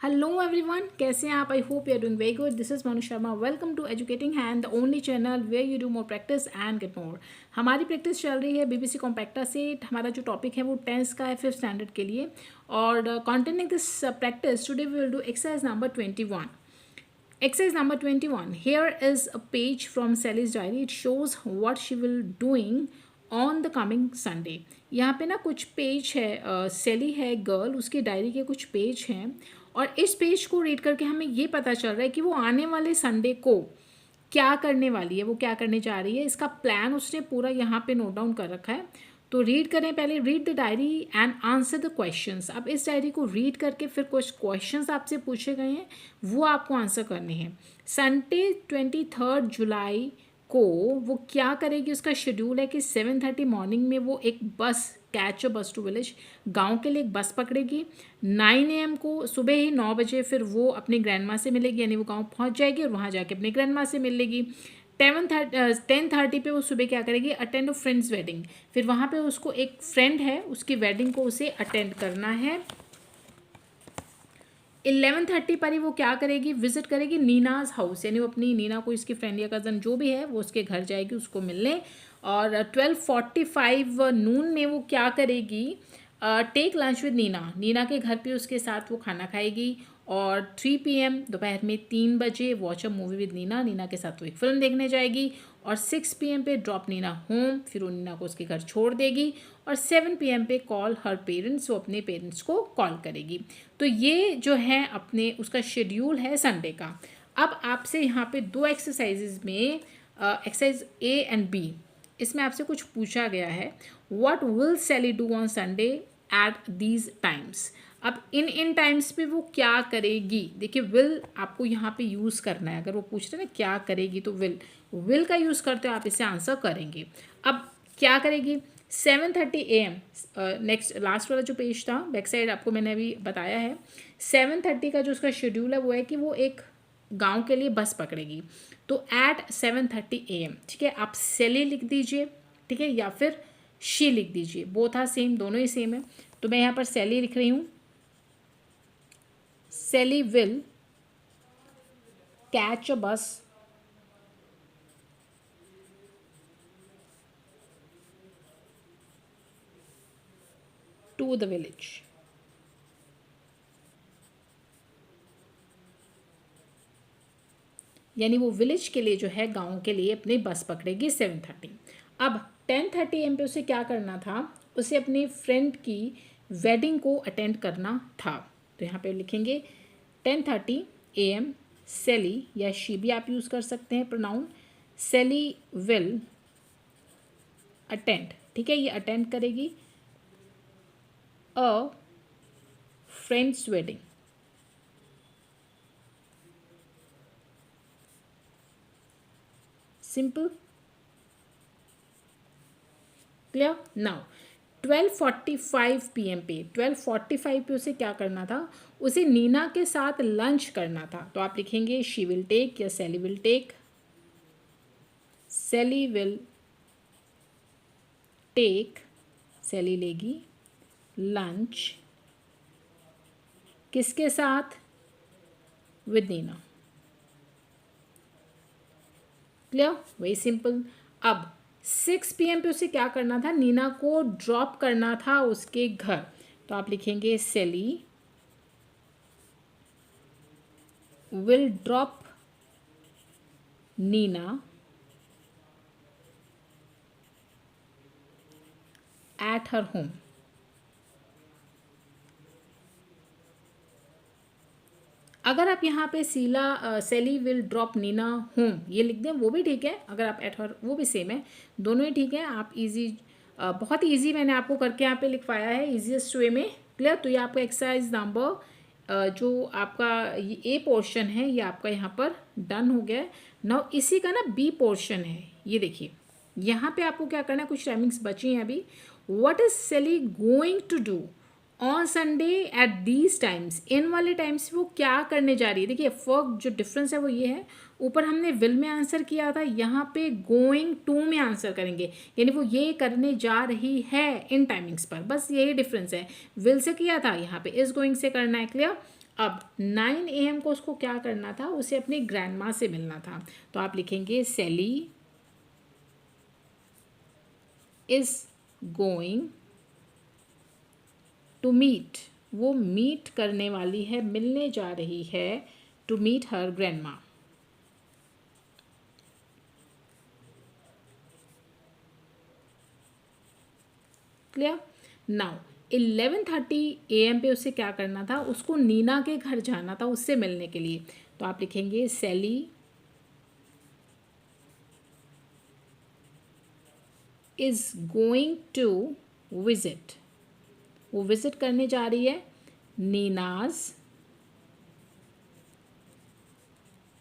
Hello everyone, कैसे हैं आप? I hope you are doing very good. This is Manu Sharma. Welcome to educating hand, the only channel where you do more practice and get more. हमारी practice चल रही है BBC compacta से. हमारा जो टॉपिक है वो टेंस का है, 5th स्टैंडर्ड के लिए. और continuing this practice today we will do exercise number 21. Exercise number 21. Here is a page from Sally's diary. It shows what she will doing on the coming Sunday. यहाँ पे ना कुछ page है. सेली है गर्ल, उसकी डायरी के कुछ पेज हैं और इस पेज को रीड करके हमें ये पता चल रहा है कि वो आने वाले संडे को क्या करने वाली है, वो क्या करने जा रही है. इसका प्लान उसने पूरा यहाँ पे नोट डाउन कर रखा है. तो रीड करें पहले. Read the diary and answer the questions. अब इस डायरी को रीड करके फिर कुछ क्वेश्चंस आपसे पूछे गए हैं, वो आपको आंसर करने हैं. संडे 23 जुलाई को वो क्या करेगी, उसका शेड्यूल है कि 7:30 मॉर्निंग में वो एक बस, कैच अ बस टू विलेज, गांव के लिए एक बस पकड़ेगी. 9 AM को, सुबह ही 9 बजे फिर वो अपनी ग्रैंड माँ से मिलेगी, यानी वो गांव पहुंच जाएगी और वहां जाके अपनी ग्रैंड माँ से मिल लेगी. 10:30 पे वो सुबह क्या करेगी, अटेंड अ फ्रेंड्स वेडिंग. फिर वहाँ पे उसको एक फ्रेंड है, उसकी वेडिंग को उसे अटेंड करना है. 11:30 पर ही वो क्या करेगी, विजिट करेगी नीनाज हाउस, यानी वो अपनी नीना को, इसकी फ्रेंड या कज़न जो भी है वो उसके घर जाएगी उसको मिलने. और 12:45 नून में वो क्या करेगी, take lunch with Nina. Nina के घर पे उसके साथ वो खाना खाएगी. और 3 PM दोपहर में 3 बजे watch a movie with Nina. Nina के साथ वो एक फिल्म देखने जाएगी. और 6 PM पे ड्रॉप नीना होम, फिर वो नीना को उसके घर छोड़ देगी. और 7 PM पे कॉल हर पेरेंट्स, वो अपने पेरेंट्स को कॉल करेगी. तो ये जो है अपने उसका शेड्यूल है संडे का. अब आपसे यहाँ पे दो एक्सरसाइजेज में, एक्सरसाइज A एंड B, इसमें आपसे कुछ पूछा गया है. What will Sally do on Sunday at these times. अब इन टाइम्स पे वो क्या करेगी. देखिए, विल आपको यहाँ पे यूज़ करना है. अगर वो पूछ रहे हैं ना क्या करेगी, तो विल का यूज़ करते हो आप इसे आंसर करेंगे. अब क्या करेगी, 7:30 AM, नेक्स्ट लास्ट वाला जो पेज था बैक साइड आपको मैंने अभी बताया है. 7:30 का जो उसका शेड्यूल है वो है कि वो एक गांव के लिए बस पकड़ेगी. तो एट 7:30 AM, ठीक है. आप सेली लिख दीजिए, ठीक है, या फिर शी लिख दीजिए. बोथ आर सेम, दोनों ही सेम है. तो मैं यहाँ पर सेली लिख रही हूँ. सेली विल कैच अ बस टू द विलेज. यानी वो विलेज के लिए जो है, गांव के लिए अपनी बस पकड़ेगी 7:30. अब 10:30 AM पे उसे क्या करना था, उसे अपनी फ्रेंड की वेडिंग को अटेंड करना था. तो यहाँ पे लिखेंगे 10:30 AM सेली, या शी भी आप यूज़ कर सकते हैं प्रोनाउन. सेली विल अटेंड, ठीक है, ये अटेंड करेगी a friend's wedding. Simple, clear. Now 12:45 PM पे, 12:45 पे उसे क्या करना था, उसे नीना के साथ लंच करना था. तो आप लिखेंगे शी विल टेक या Sally will take. Sally will take, Sally लेगी लंच किसके साथ, with Nina. Clear, very simple. अब 6 PM पे उसे क्या करना था, नीना को ड्रॉप करना था उसके घर. तो आप लिखेंगे Sally will drop Nina at her home. अगर आप यहाँ पे सेली विल ड्रॉप नीना होम ये लिख दें वो भी ठीक है. अगर आप एट हर, वो भी सेम है, दोनों ही ठीक है. आप इजी, बहुत ईजी मैंने आपको करके यहाँ पे लिखवाया है, ईजीएस्ट वे में. क्लियर. तो ये आपका एक्सरसाइज नंबर, जो आपका ये ए पोर्शन है, ये आपका यहाँ पर डन हो गया है. नाउ इसी का ना बी पोर्शन है. ये देखिए, यहाँ पे आपको क्या करना है, कुछ टाइमिंग्स बची हैं अभी. What is Sally going to do on Sunday at these times. इन वाले टाइम्स वो क्या करने जा रही है. देखिए, फर्क जो डिफरेंस है वो ये है, ऊपर हमने विल में आंसर किया था, यहाँ पे गोइंग टू में आंसर करेंगे, यानी वो ये करने जा रही है इन टाइमिंग्स पर. बस यही डिफरेंस है. विल से किया था, यहाँ पे इज गोइंग से करना है. क्लियर. अब 9 AM को उसको क्या करना था, उसे अपनी ग्रैंड माँ से मिलना था। तो आप लिखेंगे सेली इज गोइंग टू मीट, वो मीट करने वाली है, मिलने जा रही है, टू मीट हर ग्रैंड माँ। क्लियर। नाउ 11:30 AM पे उसे क्या करना था, उसको नीना के घर जाना था उससे मिलने के लिए। तो आप लिखेंगे सेली इज गोइंग टू विजिट, वो विजिट करने जा रही है नीनाज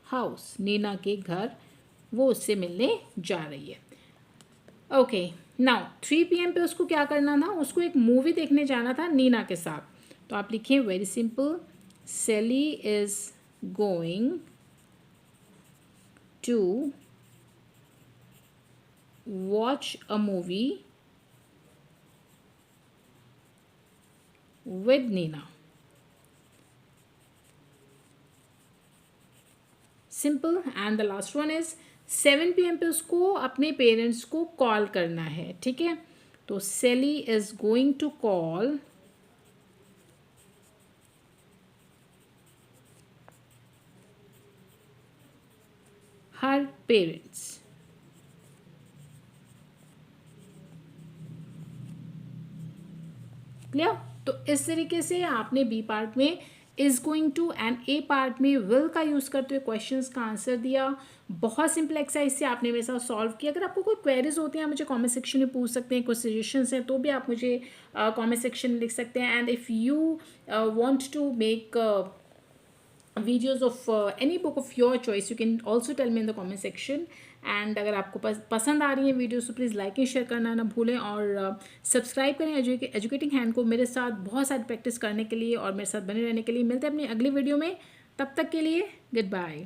हाउस, नीना के घर वो उससे मिलने जा रही है। ओके, नाउ 3 PM पे उसको क्या करना था, उसको एक मूवी देखने जाना था नीना के साथ। तो आप लिखें very simple, Sally is going to watch a movie with Nina. Simple. And the last one is 7 PM पे उसको अपने पेरेंट्स को कॉल करना है, ठीक है। तो Sally is going to call her parents. Clear. तो इस तरीके से आपने बी पार्ट में is going to and A part में विल का यूज़ करते हुए क्वेश्चंस का आंसर दिया। बहुत सिंपल एक्सरसाइज से आपने मेरे साथ सॉल्व किया। अगर आपको कोई क्वेरीज होती हैं आप मुझे कमेंट सेक्शन में पूछ सकते हैं, कोई सजेशंस हैं तो भी आप मुझे कमेंट सेक्शन में लिख सकते हैं। And if you want to make videos of any book of your choice you can also tell me in the comment section। And अगर आपको पसंद आ रही है वीडियोस तो प्लीज़ लाइक एंड शेयर करना ना भूलें, और सब्सक्राइब करें एजुकेटिंग हैंड को मेरे साथ बहुत सारी प्रैक्टिस करने के लिए और मेरे साथ बने रहने के लिए। मिलते हैं अपनी अगली वीडियो में, तब तक के लिए गुड बाय।